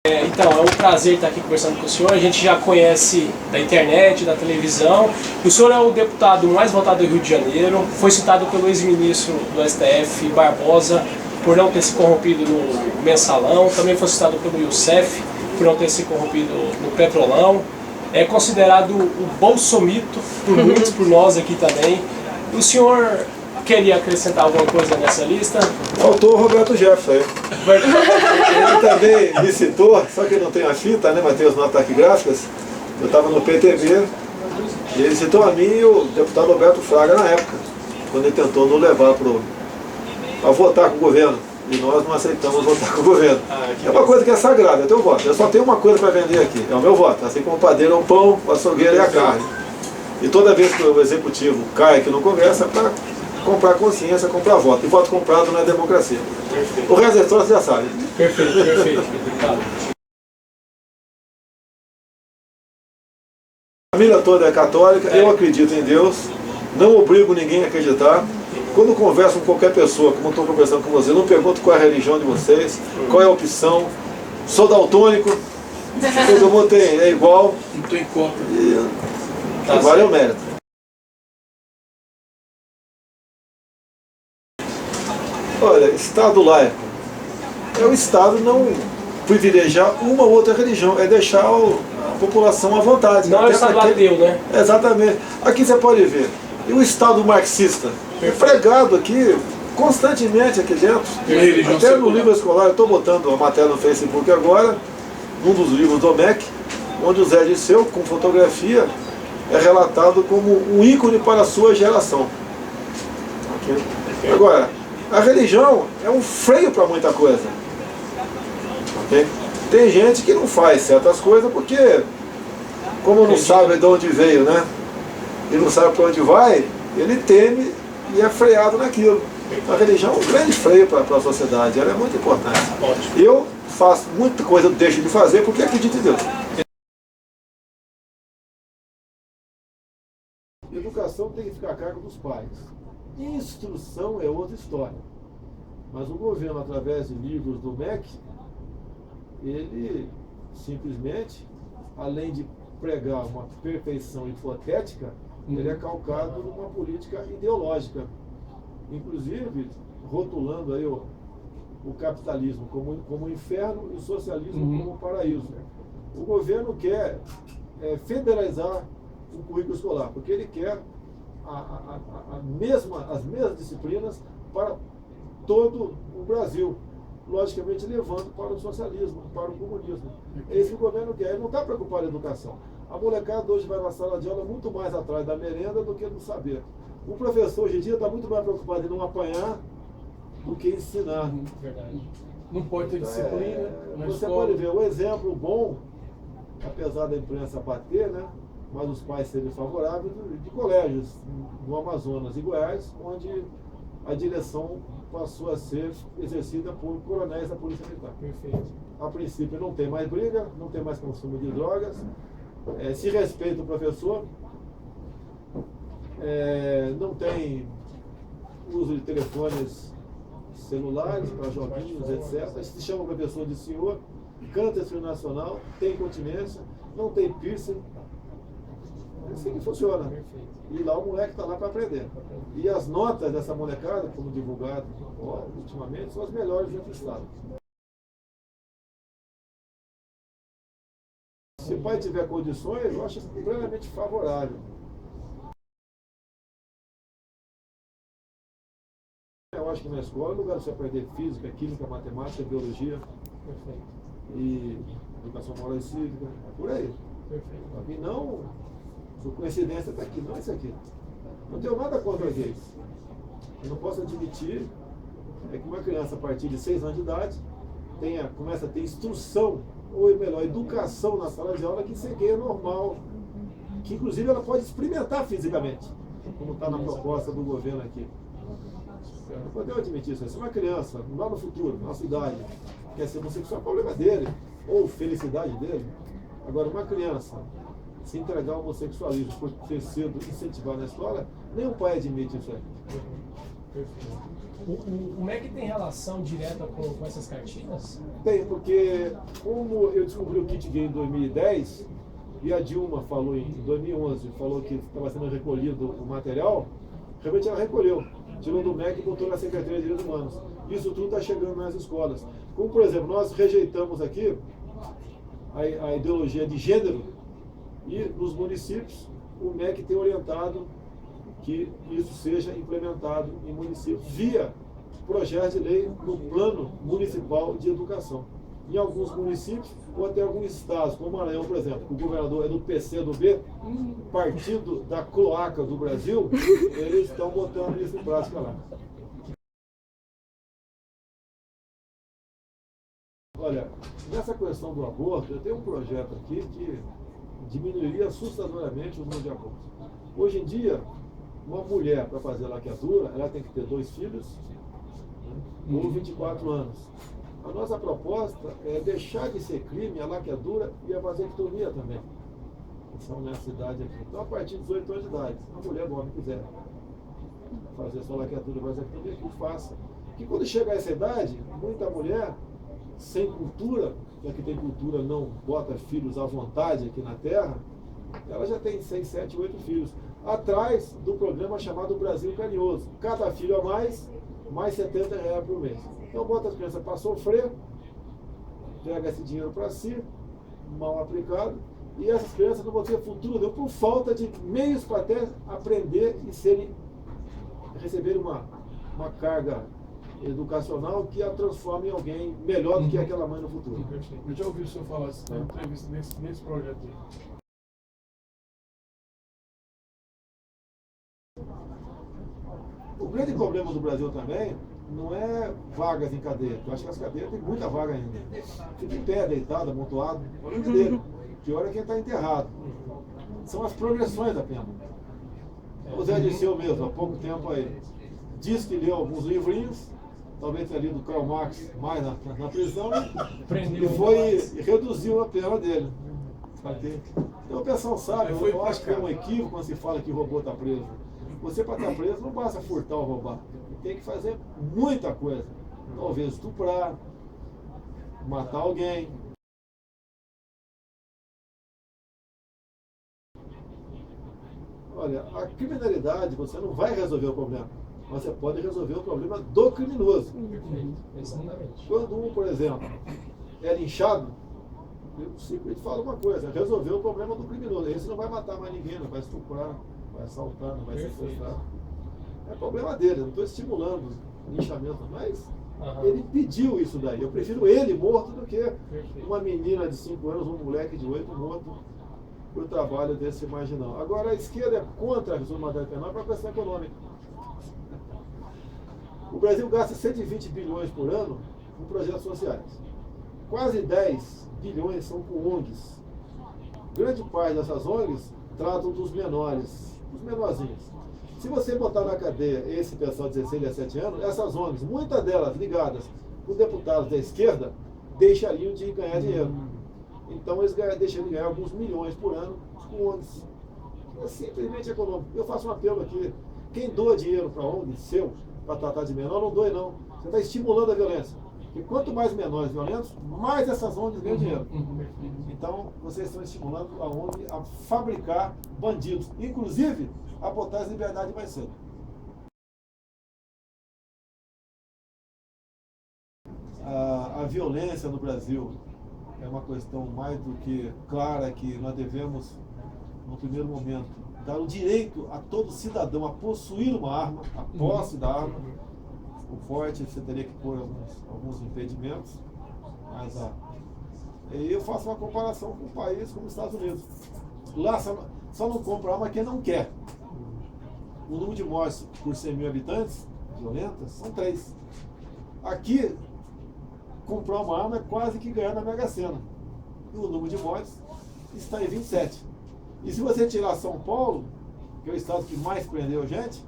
Então, é um prazer estar aqui conversando com o senhor. A gente já conhece da internet, da televisão. O senhor é o deputado mais votado do Rio de Janeiro. Foi citado pelo ex-ministro do STF, Barbosa, por não ter se corrompido no mensalão. Também foi citado pelo Youssef, por não ter se corrompido no Petrolão. É considerado o bolsomito por muitos, por nós aqui também. O senhor queria acrescentar alguma coisa nessa lista? Faltou o Roberto Jefferson aí. Ele também me citou, só que não tem a fita, né, mas tem os ataques gráficas. Eu estava no PTB e ele citou a mim e o deputado Roberto Fraga na época, quando ele tentou nos levar para votar com o governo. E nós não aceitamos votar com o governo. É uma coisa que é sagrada, é o teu voto. Eu só tenho uma coisa para vender aqui, é o meu voto. Assim como o padeiro é o pão, o açougueiro é a carne. E toda vez que o executivo cai aqui no Congresso é para comprar consciência, comprar voto. E voto comprado não é democracia. Perfeito. O resto da história você já sabe. Perfeito, perfeito. A família toda é católica, eu acredito em Deus, não obrigo ninguém a acreditar. Quando converso com qualquer pessoa, como estou conversando com você, não pergunto qual é a religião de vocês, qual é a opção, sou daltônico, todo mundo é igual. Não estou em conta. E vale o mérito. Olha, Estado laico é o Estado não privilegiar uma ou outra religião, é deixar a população à vontade. Não é o Estado ateu, né? Exatamente. Aqui você pode ver. E o Estado marxista? É pregado aqui constantemente aqui dentro. Até no livro escolar, eu estou botando a matéria no Facebook agora, num dos livros do MEC, onde o Zé Disseu, com fotografia, é relatado como um ícone para a sua geração. Okay? Agora, a religião é um freio para muita coisa. Okay? Tem gente que não faz certas coisas porque, como não sabe de onde veio, né? E não sabe para onde vai, ele teme e é freado naquilo. A religião é um grande freio para a sociedade, ela é muito importante. Eu faço muita coisa, eu deixo de fazer porque acredito em Deus. Educação tem que ficar a cargo dos pais. Instrução é outra história. Mas o governo, através de livros do MEC, ele simplesmente, além de pregar uma perfeição hipotética, ele é calcado numa política ideológica. Inclusive, rotulando aí o capitalismo como inferno e o socialismo como paraíso. O governo quer federalizar o currículo escolar, porque ele quer as mesmas disciplinas para todo o Brasil, logicamente levando para o socialismo, para o comunismo. É isso que o governo quer, ele não está preocupado com a educação. A molecada hoje vai na sala de aula muito mais atrás da merenda do que do saber. O professor hoje em dia está muito mais preocupado em não apanhar do que ensinar. Verdade. Não pode ter disciplina. Você pode ver o exemplo bom, apesar da imprensa bater, né? Mas os pais serem favoráveis, de colégios no Amazonas e Goiás, onde a direção passou a ser exercida por coronéis da Polícia Militar. Perfeito. A princípio não tem mais briga, não tem mais consumo de drogas, se respeita o professor, não tem uso de telefones celulares para joguinhos, etc. Se chama o professor de senhor, canta esse nacional, tem continência, não tem piercing. É assim que funciona. Perfeito. E lá o moleque está lá para aprender. E as notas dessa molecada, como divulgado ultimamente, são as melhores do estado. Se o pai tiver condições, eu acho plenamente favorável. Eu acho que na escola é lugar de você aprender física, química, matemática, biologia. Perfeito. E educação moral e cívica, por aí. Perfeito. E não, sua coincidência está aqui, não é isso aqui. Não tenho nada contra gays. Eu não posso admitir que uma criança a partir de 6 anos de idade começa a ter instrução, ou melhor, educação na sala de aula, que ser gay é normal. Que inclusive ela pode experimentar fisicamente, como está na proposta do governo aqui. Não podemos admitir isso. Se uma criança, lá no futuro, na nossa idade, quer ser homossexual, é problema dele, ou felicidade dele. Agora, uma criança se entregar ao homossexualismo por ter sido incentivado na escola, nem o pai admite isso aí. Perfeito. O MEC tem relação direta com essas cartilhas? Tem, porque como eu descobri o kit gay em 2010, e a Dilma falou em 2011, falou que estava sendo recolhido o material, realmente ela recolheu, tirou do MEC e botou na Secretaria de Direitos Humanos. Isso tudo está chegando nas escolas. Como, por exemplo, nós rejeitamos aqui a ideologia de gênero, e nos municípios o MEC tem orientado que isso seja implementado em municípios via projeto de lei no Plano Municipal de Educação. Em alguns municípios, ou até alguns estados, como o Maranhão, por exemplo, que o governador é do PCdoB, partido da cloaca do Brasil, eles estão botando isso em prática lá. Olha, nessa questão do aborto, eu tenho um projeto aqui que diminuiria assustadoramente o número de abortos. Hoje em dia, uma mulher, para fazer laqueadura, ela tem que ter 2 filhos, né, ou 24 anos. A nossa proposta é deixar de ser crime a laqueadura e a vasectomia também. Que são nessa idade aqui. Então, a partir de 18 anos de idade, se a mulher do homem quiser fazer sua laqueadura e vasectomia, que faça. Porque quando chegar a essa idade, muita mulher sem cultura, já que tem cultura não bota filhos à vontade aqui na Terra, ela já tem 6, 7, 8 filhos. Atrás do programa chamado Brasil Carinhoso. Cada filho a mais R$70 por mês. Então bota as crianças para sofrer, pega esse dinheiro para si, mal aplicado, e essas crianças não vão ter futuro nenhum por falta de meios para até aprender e receber uma carga educacional que a transforme em alguém melhor do que aquela mãe no futuro. Perfeito. Eu já ouvi o senhor falar isso na entrevista nesse projeto aí. O grande problema do Brasil também não é vagas em cadeia. Eu acho que as cadeias tem muita vaga ainda. Fica em pé, deitado, amontoado. É uma brincadeira. Pior é quem está enterrado. São as progressões da pena. O Zé Disseu mesmo, há pouco tempo aí, diz que leu alguns livrinhos, talvez tenha lido Karl Marx mais na prisão, e reduziu a pena dele. Então o pessoal sabe, eu acho que é um equívoco quando se fala que o robô está preso. Você, para estar preso, não basta furtar ou roubar. Tem que fazer muita coisa. Talvez estuprar, matar alguém. Olha, a criminalidade, você não vai resolver o problema. Mas você pode resolver o problema do criminoso. Exatamente. Quando um, por exemplo, é linchado, eu simplesmente falo uma coisa, resolver o problema do criminoso. Esse não vai matar mais ninguém, não vai estuprar, vai assaltar, não vai sequestrar. É problema dele, eu não estou estimulando linchamento, mas ele pediu isso daí. Eu prefiro ele morto do que uma menina de 5 anos, um moleque de 8 morto por trabalho desse marginal. Agora, a esquerda é contra a reforma penal para a questão econômica. O Brasil gasta 120 bilhões por ano com projetos sociais. Quase 10 bilhões são com ONGs. Grande parte dessas ONGs tratam dos menores, dos menorzinhos. Se você botar na cadeia esse pessoal de 16 a 17 anos, essas ONGs, muitas delas ligadas com deputados da esquerda, deixariam de ganhar dinheiro. Então eles deixariam de ganhar alguns milhões por ano com ONGs. É simplesmente econômico. Eu faço um apelo aqui. Quem doa dinheiro para ONG seu, para tratar de menor, não doe não. Você está estimulando a violência. Porque quanto mais menores violentos, mais essas ONGs ganham dinheiro. Então, vocês estão estimulando a ONG a fabricar bandidos. Inclusive, a botar as liberdades mais cedo. A violência no Brasil é uma questão mais do que clara, que nós devemos, no primeiro momento, dar o direito a todo cidadão a possuir uma arma, a posse da arma. O forte, você teria que pôr alguns impedimentos, mas eu faço uma comparação com um país como os Estados Unidos. Lá só não compra arma quem não quer. O número de mortes por 100 mil habitantes violentas são 3. Aqui, comprar uma arma é quase que ganhar na Mega Sena. E o número de mortes está em 27. E se você tirar São Paulo, que é o estado que mais prendeu gente,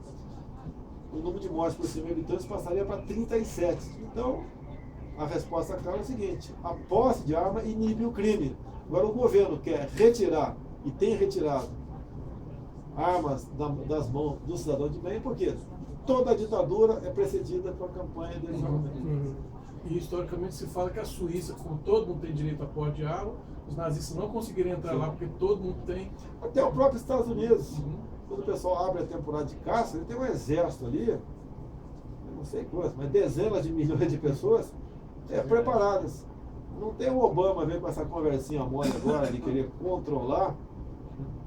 o número de mortes por 100 mil habitantes passaria para 37. Então, a resposta clara é a seguinte: a posse de arma inibe o crime. Agora, o governo quer retirar, e tem retirado, armas das mãos do cidadão de bem, por quê? toda ditadura é precedida por uma campanha de desarmamento. E historicamente se fala que a Suíça, como todo mundo tem direito a porte de arma, os nazistas não conseguiram entrar lá porque todo mundo tem. Até o próprio Estados Unidos. Quando o pessoal abre a temporada de caça, ele tem um exército ali, eu não sei quantos, mas dezenas de milhões de pessoas preparadas. Não tem o Obama veio com essa conversinha mole agora de querer controlar.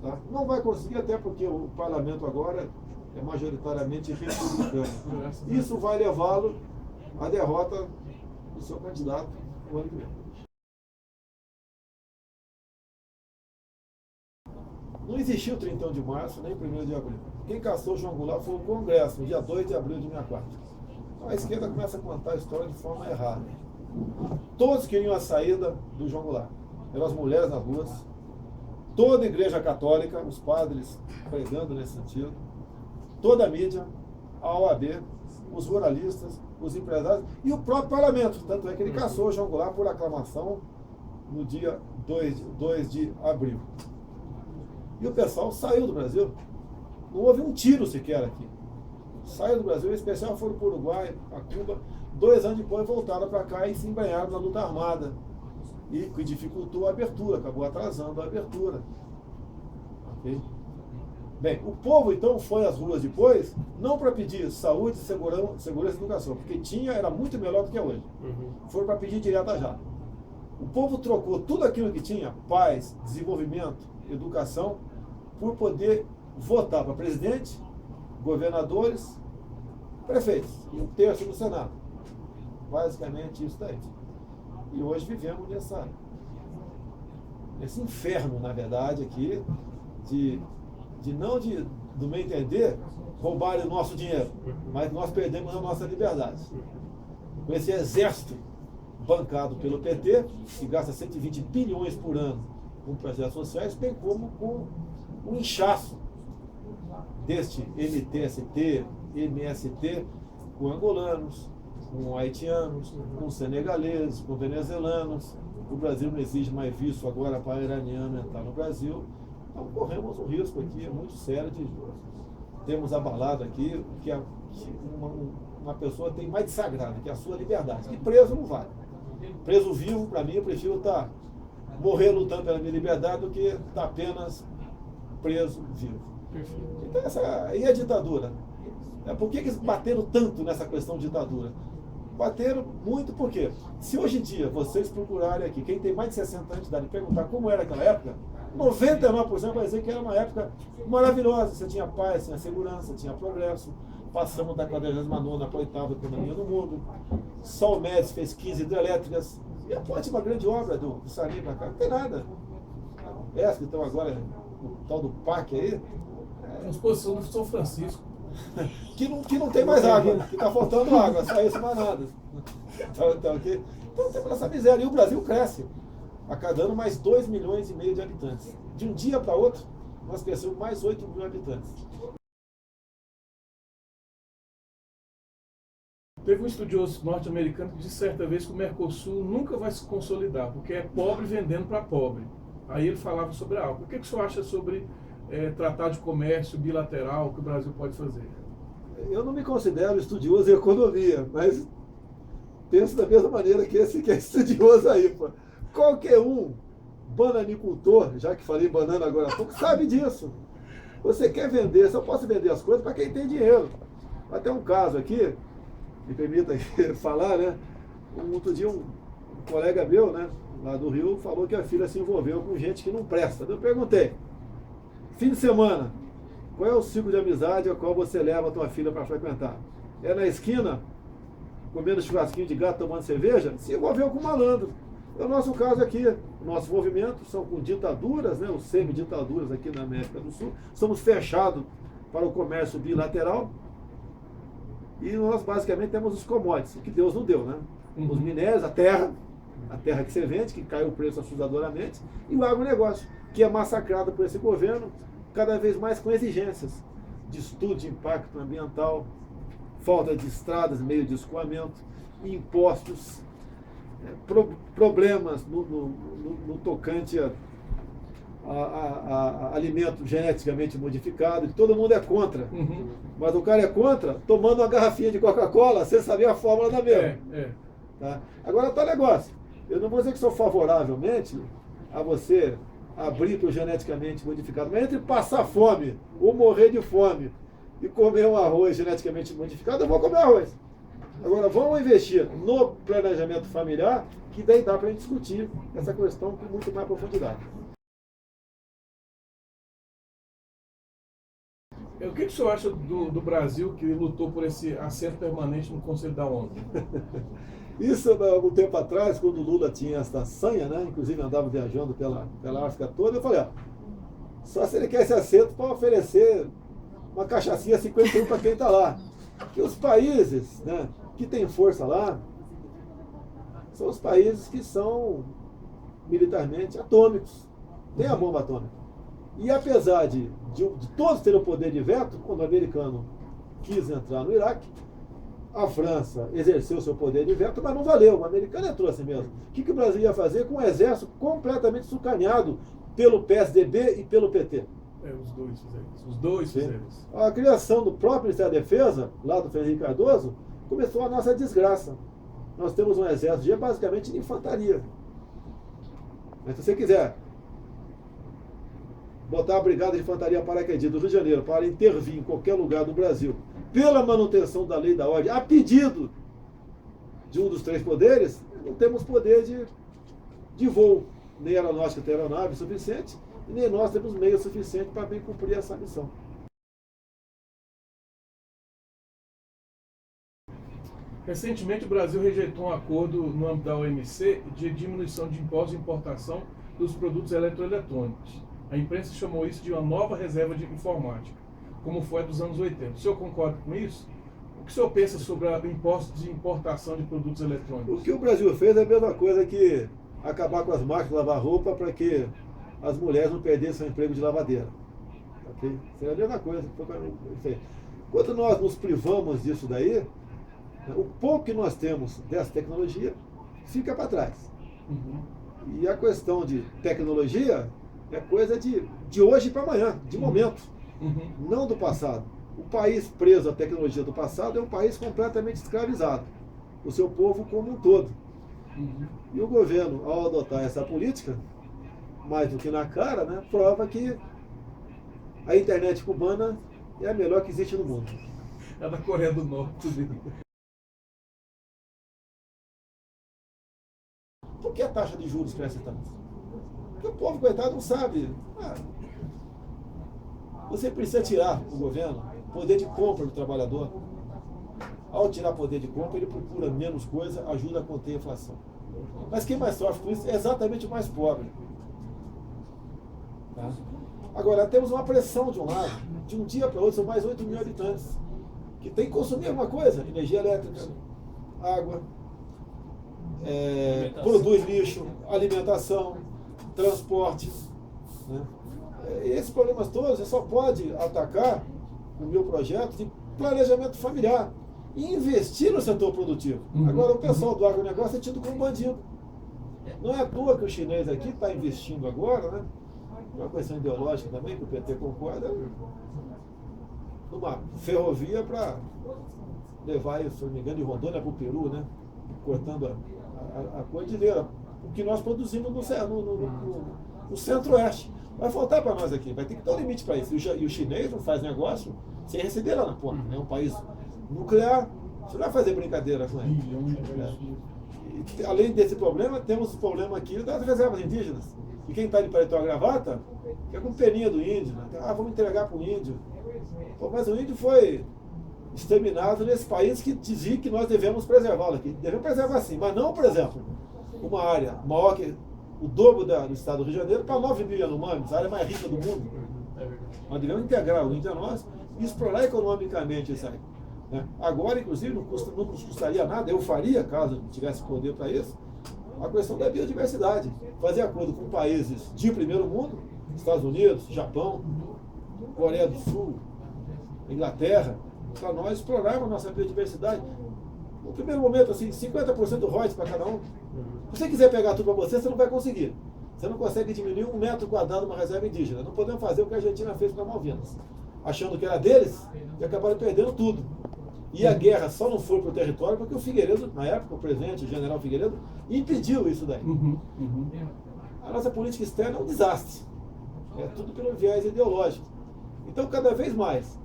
Tá? Não vai conseguir, até porque o parlamento agora é majoritariamente republicano. Isso vai levá-lo à derrota do seu candidato no ano que vem. Não existiu o 31 de março, nem 1º de abril. Quem caçou João Goulart foi o Congresso, no dia 2 de abril de 64. Então a esquerda começa a contar a história de forma errada. Todos queriam a saída do João Goulart. Eram as mulheres nas ruas, toda a igreja católica, os padres pregando nesse sentido, toda a mídia, a OAB, os ruralistas, os empresários e o próprio parlamento. Tanto é que ele caçou João Goulart por aclamação no dia 2 de abril. E o pessoal saiu do Brasil. Não houve um tiro sequer aqui. Saiu do Brasil, em especial foram para o Uruguai, para Cuba. 2 anos depois voltaram para cá e se embrenharam na luta armada. E que dificultou a abertura, acabou atrasando a abertura. Okay? Bem, o povo então foi às ruas depois, não para pedir saúde, segurança e educação, porque era muito melhor do que é hoje. Foram para pedir direta já. O povo trocou tudo aquilo que tinha, paz, desenvolvimento, educação, por poder votar para presidente, governadores, prefeitos, e 1/3 do Senado. Basicamente isso daí. E hoje vivemos nesse inferno, na verdade, aqui, do meu entender, roubarem o nosso dinheiro, mas nós perdemos a nossa liberdade. Com esse exército bancado pelo PT, que gasta 120 bilhões por ano com projetos sociais, bem como com o inchaço deste MTST, MST, com angolanos, com haitianos, com senegaleses, com venezuelanos. O Brasil não exige mais visto agora para iraniano entrar no Brasil. Então corremos um risco aqui muito sério de termos abalado aqui que uma pessoa tem mais de sagrado, que é a sua liberdade. E preso não vale. Preso vivo, para mim, eu prefiro morrer lutando pela minha liberdade do que estar apenas preso vivo. Então e a ditadura? Por que eles bateram tanto nessa questão de ditadura? Bateram muito porque, se hoje em dia vocês procurarem aqui, quem tem mais de 60 anos de idade, perguntar como era aquela época, 99% vai dizer que era uma época maravilhosa. Você tinha paz, tinha segurança, tinha progresso. Passamos da 49ª para a 8ª economia no mundo. Só o Médici fez 15 hidrelétricas. E a ponte, uma grande obra do Sarim para cá. Não tem nada. Essa que estão agora, o tal do PAC aí. Transposição do São Francisco. que não tem mais água, que está faltando água, só isso mais nada. Então temos essa miséria. E o Brasil cresce, a cada ano mais 2,5 milhões de habitantes. De um dia para outro, nós crescemos mais 8 mil habitantes. Teve um estudioso norte-americano que disse certa vez que o Mercosul nunca vai se consolidar, porque é pobre vendendo para pobre. Aí ele falava sobre a algo. O que o senhor acha sobre tratado de comércio bilateral que o Brasil pode fazer? Eu não me considero estudioso em economia, mas penso da mesma maneira que esse que é estudioso aí. Pô. Qualquer bananicultor, já que falei banana agora há pouco, sabe disso. Você quer vender, só posso vender as coisas para quem tem dinheiro. Até um caso aqui, me permita falar, né? Outro dia um colega meu, né, lá do Rio, falou que a filha se envolveu com gente que não presta. Eu perguntei, fim de semana, qual é o ciclo de amizade ao qual você leva a tua filha para frequentar? É na esquina, comendo churrasquinho de gato, tomando cerveja? Se envolveu com malandro. É o nosso caso aqui. Nossos movimentos são com ditaduras, né, ou semi-ditaduras aqui na América do Sul. Somos fechados para o comércio bilateral. E nós basicamente temos os commodities, que Deus não deu, né? Os minérios, a terra que você vende, que caiu o preço assustadoramente, e o agronegócio, que é massacrado por esse governo, cada vez mais com exigências de estudo de impacto ambiental, falta de estradas, meio de escoamento, impostos, problemas no tocante alimento geneticamente modificado, que todo mundo é contra. Uhum. Mas o cara é contra tomando uma garrafinha de Coca-Cola sem saber a fórmula da mesma. É. Tá? Agora tá negócio. Eu não vou dizer que sou favoravelmente a você abrir para o geneticamente modificado, mas entre passar fome ou morrer de fome e comer um arroz geneticamente modificado, eu vou comer arroz. Agora vamos investir no planejamento familiar, que daí dá para a gente discutir essa questão com muito mais profundidade. O que o senhor acha do Brasil, que lutou por esse assento permanente no Conselho da ONU? Isso, algum tempo atrás, quando o Lula tinha essa sanha, né, inclusive andava viajando pela África toda, eu falei, ó, só se ele quer esse assento para oferecer uma cachaçinha 51 para quem está lá. Que os países, né, que têm força lá são os países que são militarmente atômicos, têm a bomba atômica. E apesar de todos terem o poder de veto, quando o americano quis entrar no Iraque, a França exerceu seu poder de veto, mas não valeu. O americano entrou assim mesmo. O que o Brasil ia fazer com um exército completamente sucaneado pelo PSDB e pelo PT? Os dois fizeram isso. Os dois fizeram isso. A criação do próprio Ministério da Defesa, lá do Fernando Cardoso, começou a nossa desgraça. Nós temos um exército basicamente de infantaria. Mas se você quiser botar a Brigada de Infantaria Paraquedista do Rio de Janeiro para intervir em qualquer lugar do Brasil pela manutenção da lei e da ordem, a pedido de um dos três poderes, não temos poder de voo, nem aeronáutica tem aeronave suficiente, e nem nós temos meio suficiente para bem cumprir essa missão. Recentemente, o Brasil rejeitou um acordo no âmbito da OMC de diminuição de impostos de importação dos produtos eletroeletrônicos. A imprensa chamou isso de uma nova reserva de informática, como foi a dos anos 80. O senhor concorda com isso? O que o senhor pensa sobre o imposto de importação de produtos eletrônicos? O que o Brasil fez é a mesma coisa que acabar com as máquinas de lavar roupa para que as mulheres não perdessem o emprego de lavadeira. Okay? Seria a mesma coisa. Quando nós nos privamos disso daí, o pouco que nós temos dessa tecnologia fica para trás. Uhum. E a questão de tecnologia é coisa de hoje para amanhã, de momento, não do passado. O país preso à tecnologia do passado é um país completamente escravizado, o seu povo como um todo. E o governo, ao adotar essa política, mais do que na cara, né, prova que a internet cubana é a melhor que existe no mundo. É da Coreia do Norte. Por que a taxa de juros cresce tanto? Porque o povo, coitado, não sabe. Você precisa tirar o governo poder de compra do trabalhador. Ao tirar poder de compra, ele procura menos coisa, ajuda a conter a inflação. Mas quem mais sofre com isso é exatamente o mais pobre. Tá? Agora, temos uma pressão de um lado. De um dia para outro, são mais 8 mil habitantes que tem que consumir alguma coisa. Energia elétrica, água, produz lixo, alimentação, transporte. Né? Esses problemas todos você só pode atacar o meu projeto de planejamento familiar e investir no setor produtivo. Agora, o pessoal do agronegócio é tido como bandido. Não é à toa que o chinês aqui está investindo agora, né? Uma questão ideológica também, que o PT concorda, numa ferrovia para levar, se não me engano, de Rondônia para o Peru, né? Cortando a cordilheira. O que nós produzimos no centro-oeste. Vai faltar para nós aqui, vai ter que ter um limite para isso. E o chinês não faz negócio sem receber lá na ponta. É um país nuclear, você não vai fazer brincadeira com ele. E, além desse problema, temos o problema aqui das reservas indígenas. E quem está de paletó e gravata, que é com peninha do índio. Né? Vamos entregar para o índio. Pô, mas o índio foi exterminado nesse país que dizia que nós devemos preservá-lo aqui. Devemos preservar sim, mas não, por exemplo, uma área maior que o dobro do estado do Rio de Janeiro para 9 mil Yanomamis, a área mais rica do mundo. Nós devemos integrar o índio a nós e explorar economicamente isso aí. Né? Agora, inclusive, não nos custaria nada, eu faria, caso tivesse poder para isso, a questão da biodiversidade. Fazer acordo com países de primeiro mundo, Estados Unidos, Japão, Coreia do Sul, Inglaterra, para nós explorarmos a nossa biodiversidade. No primeiro momento, assim, 50% do royalties para cada um. Se você quiser pegar tudo para você, você não vai conseguir. Você não consegue diminuir 1 metro quadrado uma reserva indígena. Não podemos fazer o que a Argentina fez com as Malvinas. Achando que era deles, e acabaram perdendo tudo. E a guerra só não foi para o território porque o Figueiredo, na época, o presidente, o general Figueiredo, impediu isso daí. A nossa política externa é um desastre. É tudo pelo viés ideológico. Então, cada vez mais,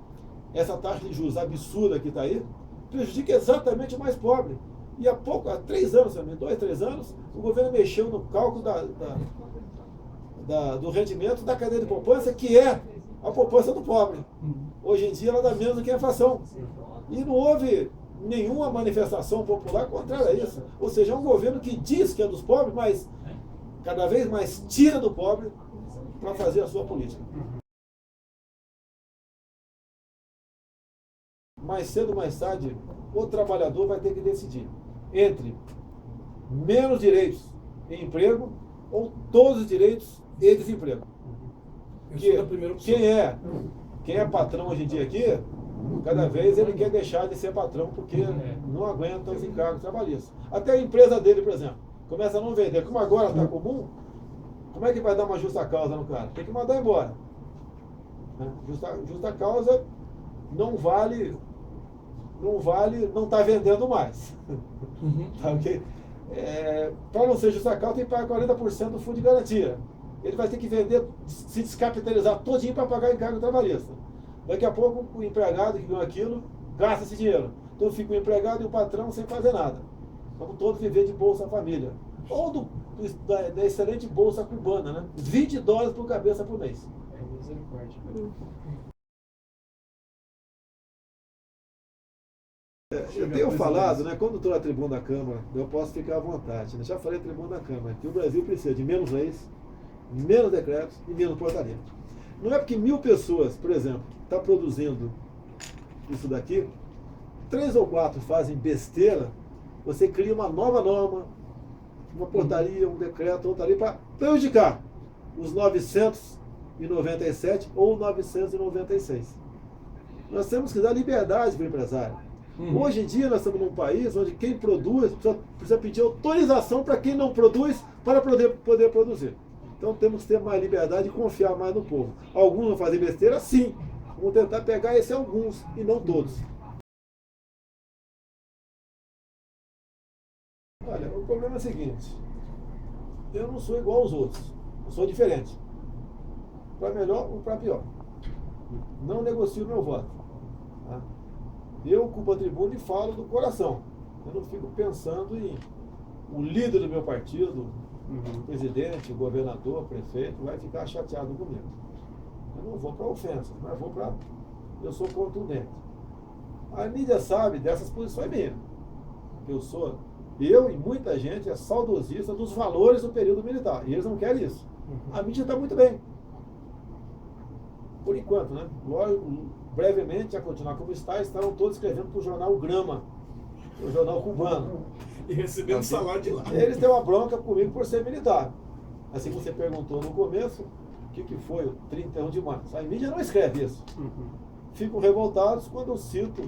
essa taxa de juros absurda que está aí, prejudica exatamente o mais pobre. E há 3 anos, 2, 3 anos, o governo mexeu no cálculo do rendimento da cadeia de poupança, que é a poupança do pobre. Hoje em dia ela dá menos do que a inflação. E não houve nenhuma manifestação popular contrária a isso. Ou seja, é um governo que diz que é dos pobres, mas cada vez mais tira do pobre para fazer a sua política. Mais cedo ou mais tarde, o trabalhador vai ter que decidir entre menos direitos em emprego ou todos os direitos e desemprego. Quem é patrão hoje em dia aqui, cada vez ele quer deixar de ser patrão porque não aguenta os encargos trabalhistas. Até a empresa dele, por exemplo, começa a não vender. Como agora está comum, como é que vai dar uma justa causa no cara? Tem que mandar embora. Justa causa não vale não está vendendo mais. Tá, okay? Para não ser justa causa, tem que pagar 40% do fundo de garantia. Ele vai ter que vender, se descapitalizar todinho para pagar encargo trabalhista. Daqui a pouco, o empregado que ganhou aquilo, gasta esse dinheiro. Então fica o empregado e o patrão sem fazer nada. Vamos todos viver de Bolsa Família. Ou da excelente Bolsa Cubana, né? $20 por cabeça por mês. Misericórdia. Eu tenho falado, né, quando estou na tribuna da Câmara, eu posso ficar à vontade. Eu já falei na tribuna da Câmara que o Brasil precisa de menos leis, menos decretos e menos portaria. Não é porque 1000 pessoas, por exemplo, estão produzindo isso daqui, 3 ou 4 fazem besteira, você cria uma nova norma, uma portaria, um decreto, outra ali, para prejudicar os 997 ou 996. Nós temos que dar liberdade para o empresário. Hoje em dia nós estamos num país onde quem produz precisa pedir autorização para quem não produz para poder produzir. Então temos que ter mais liberdade e confiar mais no povo. Alguns vão fazer besteira? Sim. Vamos tentar pegar esses alguns e não todos. Olha, o problema é o seguinte. Eu não sou igual aos outros. Eu sou diferente. Para melhor ou para pior. Não negocio meu voto. Tá? Eu ocupo a tribuna e falo do coração. Eu não fico pensando em o líder do meu partido, o presidente, o governador, o prefeito, vai ficar chateado comigo. Eu não vou para ofensa, mas eu sou contundente. A mídia sabe dessas posições minhas. Eu e muita gente é saudosista dos valores do período militar. E eles não querem isso. A mídia está muito bem. Por enquanto, né? Brevemente, a continuar como estarão todos escrevendo para o jornal Grama, o jornal cubano. E recebendo salário de lá. Eles têm uma bronca comigo por ser militar. Assim que você perguntou no começo, o que foi o 31 de março? A mídia não escreve isso. Ficam revoltados quando eu cito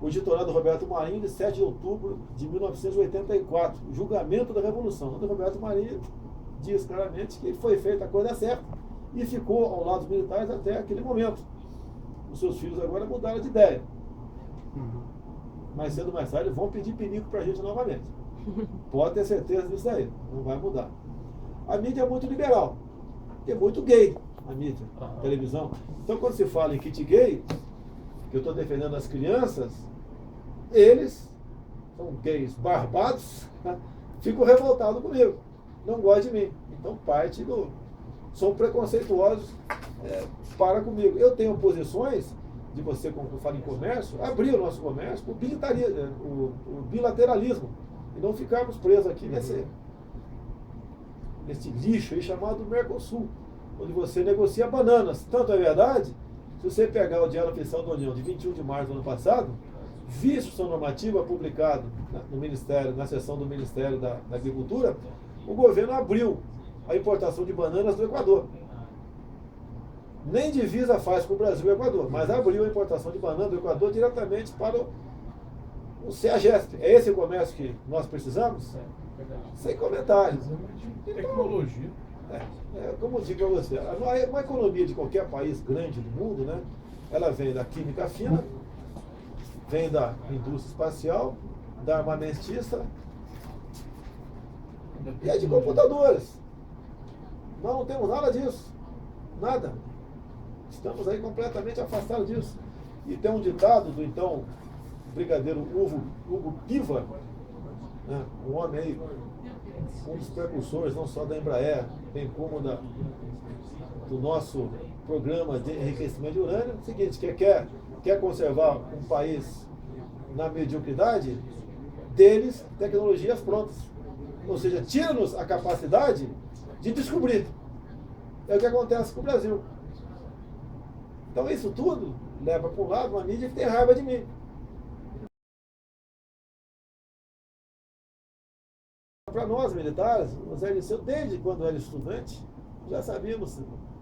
o editorial do Roberto Marinho de 7 de outubro de 1984, o julgamento da Revolução. O Roberto Marinho diz claramente que foi feita a coisa certa e ficou ao lado dos militares até aquele momento. Os seus filhos agora mudaram de ideia. Mais cedo ou mais tarde vão pedir pinico para a gente novamente. Pode ter certeza disso aí, não vai mudar. A mídia é muito liberal, é muito gay, a mídia, a televisão. Então quando se fala em kit gay, que eu estou defendendo as crianças, eles são gays barbados, né? Ficam revoltados comigo, não gostam de mim. Então são preconceituosos para comigo. Eu tenho posições de você, como eu falo em comércio, abrir o nosso comércio para o bilateralismo e não ficarmos presos aqui nesse lixo aí chamado Mercosul, onde você negocia bananas. Tanto é verdade, se você pegar o Diário Oficial da União de 21 de março do ano passado, via instrução normativa publicado no Ministério, na seção do Ministério da Agricultura, o governo abriu a importação de bananas do Equador. Nem divisa faz com o Brasil e o Equador, mas abriu a importação de banana do Equador diretamente para o CEAGESP. É esse o comércio que nós precisamos? Sem comentários. Tecnologia. Como eu digo para você, uma economia de qualquer país grande do mundo, né, ela vem da química fina, vem da indústria espacial, da armamentista e é de computadores. Nós não temos nada disso. Nada. Estamos aí completamente afastados disso. E tem um ditado do então brigadeiro Hugo Piva, né, um homem aí, um dos precursores não só da Embraer, bem como do nosso programa de enriquecimento de urânio. É o seguinte, quer conservar um país na mediocridade, deles tecnologias prontas. Ou seja, tira-nos a capacidade de descobrir. É o que acontece com o Brasil. Então isso tudo leva para um lado uma mídia que tem raiva de mim. Para nós militares, o Zé Dirceu, desde quando era estudante, já sabíamos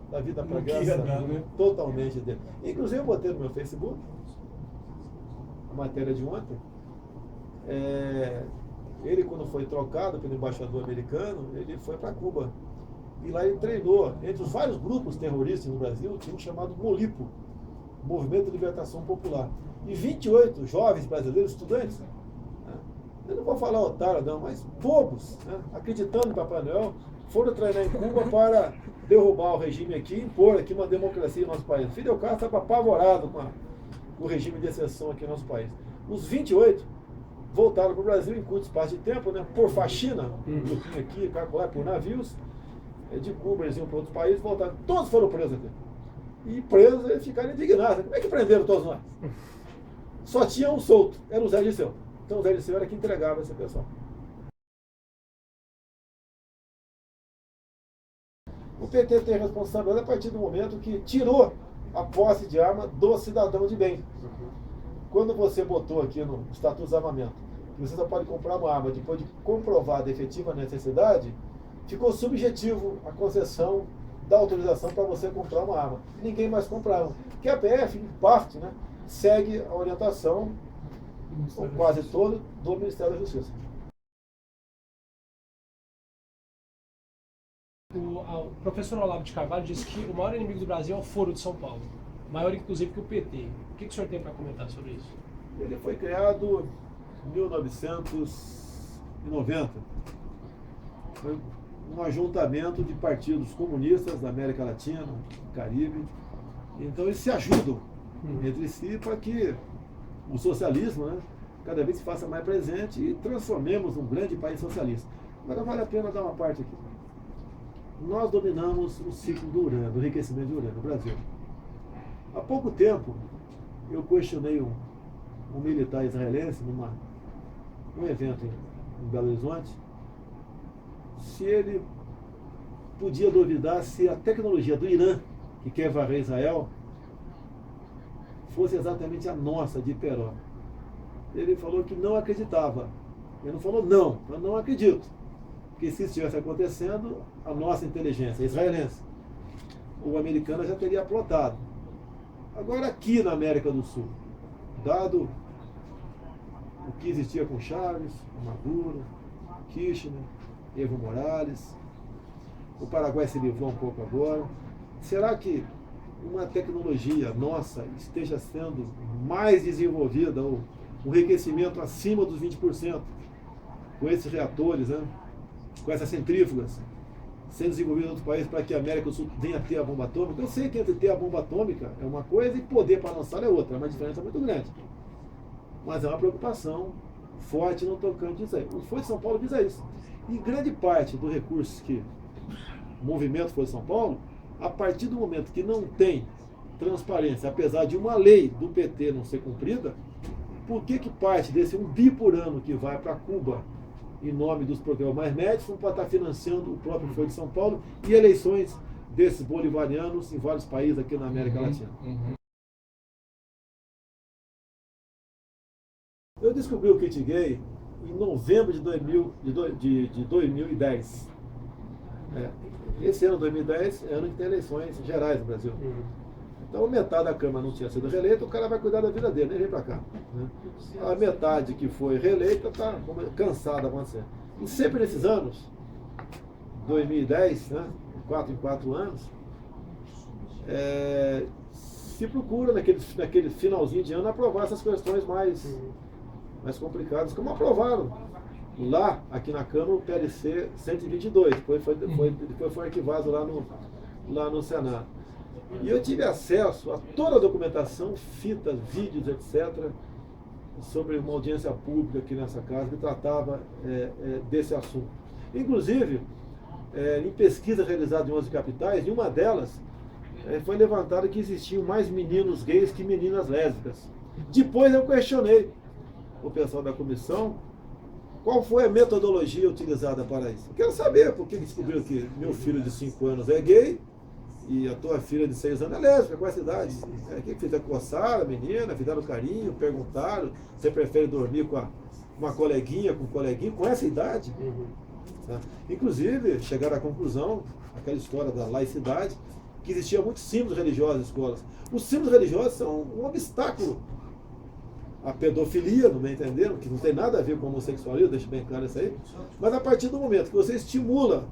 da vida para graça, né? Totalmente dele. Inclusive eu botei no meu Facebook a matéria de ontem. Ele, quando foi trocado pelo embaixador americano, ele foi para Cuba. E lá ele treinou. Entre os vários grupos terroristas no Brasil, tinha um chamado MOLIPO, Movimento de Libertação Popular. E 28 jovens brasileiros, estudantes, eu não vou falar otário não, mas bobos, né, acreditando em Papai Noel, foram treinar em Cuba para derrubar o regime aqui e impor aqui uma democracia no nosso país. Fidel Castro estava apavorado com o regime de exceção aqui no nosso país. Os 28 voltaram para o Brasil em curto espaço de tempo, né, por faxina, um grupinho aqui, calcular por navios, de Cuba eles iam para outros países, voltaram. Todos foram presos aqui. E presos eles ficaram indignados. Como é que prenderam todos nós? Só tinha um solto, era o Zé Dirceu. Então o Zé Dirceu era que entregava esse pessoal. O PT tem responsabilidade a partir do momento que tirou a posse de arma do cidadão de bem. Quando você botou aqui no Estatuto de Armamento que você só pode comprar uma arma depois de comprovada a efetiva necessidade, ficou subjetivo a concessão da autorização para você comprar uma arma. Ninguém mais comprava. Porque a PF, em parte, né, segue a orientação, ou quase todo, do Ministério da Justiça. O professor Olavo de Carvalho disse que o maior inimigo do Brasil é o Foro de São Paulo. Maior, inclusive, que o PT. O que o senhor tem para comentar sobre isso? Ele foi criado em 1990. Foi um ajuntamento de partidos comunistas da América Latina, Caribe. Então eles se ajudam entre si para que o socialismo, né, cada vez se faça mais presente e transformemos um grande país socialista. Agora vale a pena dar uma parte aqui. Nós dominamos o ciclo do urânio, do enriquecimento de urânio no Brasil. Há pouco tempo, eu questionei um militar israelense num evento em Belo Horizonte, se ele podia duvidar se a tecnologia do Irã, que quer varrer Israel, fosse exatamente a nossa, de Peró. Ele falou que não acreditava. Ele não falou não, eu não acredito. Porque se isso estivesse acontecendo, a nossa inteligência israelense ou americana já teria plotado. Agora aqui na América do Sul, dado o que existia com Chaves, Maduro, Kirchner, Evo Morales, o Paraguai se livrou um pouco agora, será que uma tecnologia nossa esteja sendo mais desenvolvida, ou um enriquecimento acima dos 20%, com esses reatores, né, com essas centrífugas, sendo desenvolvido em outros países para que a América do Sul venha a ter a bomba atômica? Eu sei que entre ter a bomba atômica é uma coisa e poder para lançar é outra, é uma diferença muito grande. Mas é uma preocupação forte no tocante disso aí. O Foro de São Paulo diz isso. E grande parte dos recursos que o movimento Foro de São Paulo, a partir do momento que não tem transparência, apesar de uma lei do PT não ser cumprida, por que parte desse 1 bi por ano que vai para Cuba em nome dos programas mais médicos, para estar financiando o próprio Foro de São Paulo e eleições desses bolivarianos em vários países aqui na América Latina? Eu descobri o kit gay em novembro de 2010. Esse ano, 2010, é ano que tem eleições gerais no Brasil. Então, metade da Câmara não tinha sido reeleita, o cara vai cuidar da vida dele, nem vem para cá. Né? A metade que foi reeleita está cansada de acontecer. E sempre nesses anos, 2010, né, 4 em 4 anos, se procura naquele finalzinho de ano aprovar essas questões mais complicadas, como aprovaram lá, aqui na Câmara, o PLC 122, depois foi arquivado lá no Senado. E eu tive acesso a toda a documentação, fitas, vídeos, etc., sobre uma audiência pública aqui nessa casa que tratava desse assunto. Inclusive, em pesquisa realizada em 11 capitais, em uma delas, foi levantado que existiam mais meninos gays que meninas lésbicas. Depois eu questionei o pessoal da comissão qual foi a metodologia utilizada para isso. Eu quero saber por que descobriu que meu filho de 5 anos é gay e a tua filha de 6 anos é lésbica. Qual é essa idade? O que fizeram? Coçaram a menina, fizeram carinho, perguntaram, você prefere dormir com uma coleguinha, com um coleguinho, com essa idade? Tá? Inclusive, chegaram à conclusão, aquela história da laicidade, que existia muitos símbolos religiosos nas escolas. Os símbolos religiosos são um obstáculo à pedofilia, no meu entender, que não tem nada a ver com homossexualismo, deixa bem claro isso aí, mas a partir do momento que você estimula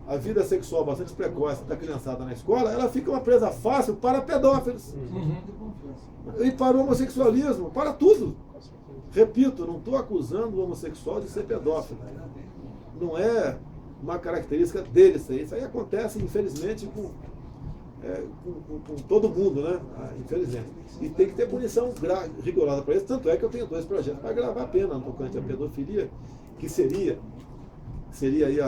a vida sexual bastante precoce da criançada na escola, ela fica uma presa fácil para pedófilos. E para o homossexualismo, para tudo. Repito, não estou acusando o homossexual de ser pedófilo. Não é uma característica dele isso aí. Isso aí acontece, infelizmente, com todo mundo, né? Infelizmente. E tem que ter punição rigorosa para isso. Tanto é que eu tenho 2 projetos para gravar a pena no tocante à pedofilia, que seria aí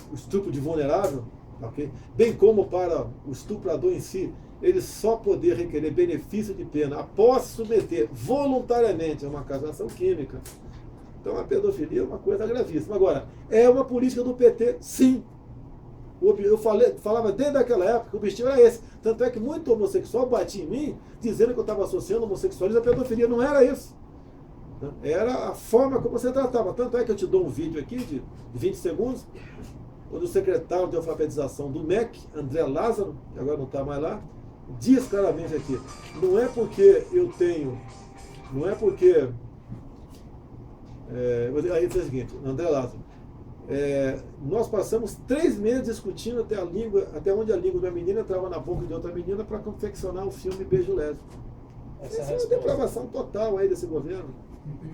o estupro de vulnerável, okay? Bem como para o estuprador em si, ele só poder requerer benefício de pena após submeter voluntariamente a uma castração química. Então a pedofilia é uma coisa gravíssima. Agora, é uma política do PT, sim. Eu falava desde aquela época que o objetivo era esse. Tanto é que muito homossexual batia em mim, dizendo que eu estava associando homossexualismo à pedofilia. Não era isso. Era a forma como você tratava. Tanto é que eu te dou um vídeo aqui de 20 segundos, quando o secretário de alfabetização do MEC, André Lázaro, que agora não está mais lá, diz claramente aqui, não é porque aí diz o seguinte, André Lázaro, nós passamos 3 meses discutindo até onde a língua da menina entrava na boca de outra menina para confeccionar o filme Beijo Lésbico. Essa é uma depravação total aí desse governo.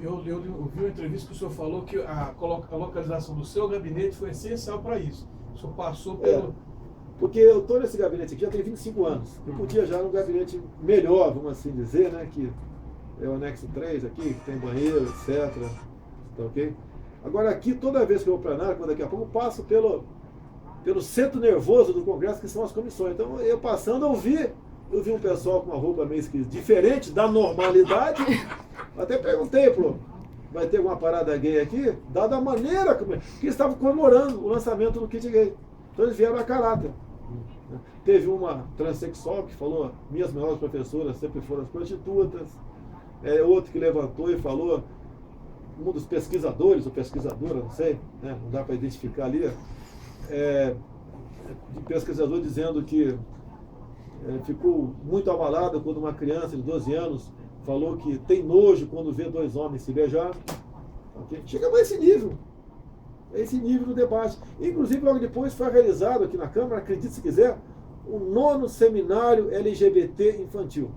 Eu vi uma entrevista que o senhor falou que a localização do seu gabinete foi essencial para isso. O senhor passou pelo... Porque eu estou nesse gabinete aqui já tem 25 anos. Eu podia já num gabinete melhor, vamos assim dizer, né? Que é o anexo 3 aqui, que tem banheiro, etc. Tá ok? Agora aqui, toda vez que eu vou para a Narco, daqui a pouco eu passo pelo centro nervoso do Congresso, que são as comissões. Então, eu passando, eu vi um pessoal com uma roupa meio esquisita, diferente da normalidade. Até perguntei, vai ter alguma parada gay aqui? Dada a maneira que eles estavam comemorando o lançamento do kit gay. Então eles vieram a caráter. Teve uma transexual que falou, minhas melhores professoras sempre foram as prostitutas. Outro que levantou e falou, um dos pesquisadores, ou pesquisadora, não sei, né, não dá para identificar ali, de pesquisador dizendo que ficou muito abalado quando uma criança de 12 anos falou que tem nojo quando vê 2 homens se beijar. Okay? Chegamos a esse nível. Esse nível do debate. Inclusive, logo depois foi realizado aqui na Câmara, acredite se quiser, o 9º seminário LGBT infantil.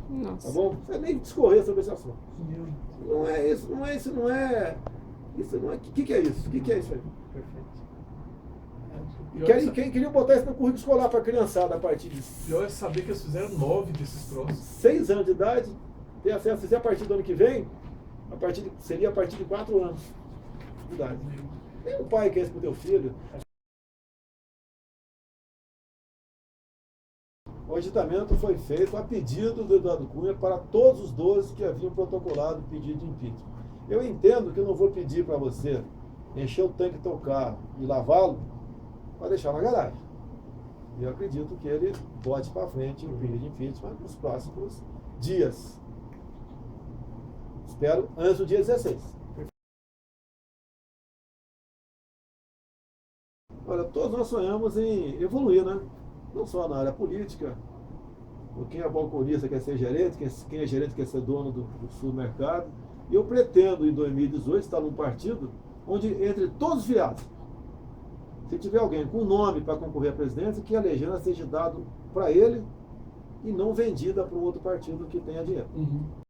Nossa. Tá bom? Não precisa nem discorrer sobre esse assunto. Não é isso, não é isso, não é. Isso não é. O que é isso? O que é isso aí? Perfeito. Queriam botar isso no currículo escolar para a criançada a partir de. Pior é saber que eles fizeram 9 desses troços. 6 anos de idade, ter acesso, se fizer a partir do ano que vem, seria a partir de 4 anos de idade. Nem o pai quer isso para o teu filho. O agitamento foi feito a pedido do Eduardo Cunha para todos os 12 que haviam protocolado pedido de impeachment. Eu entendo que eu não vou pedir para você encher o tanque do teu carro e lavá-lo para deixar na garagem. Eu acredito que ele bote para frente o pedido de impeachment nos próximos dias. Espero antes do dia 16. Olha, todos nós sonhamos em evoluir, né? Não só na área política, quem é balconista quer ser gerente, quem é gerente quer ser dono do supermercado. E eu pretendo, em 2018, estar num partido onde, entre todos os filiados, Se tiver alguém com nome para concorrer à presidência, que a legenda seja dado para ele e não vendida para o outro partido que tenha dinheiro. Uhum.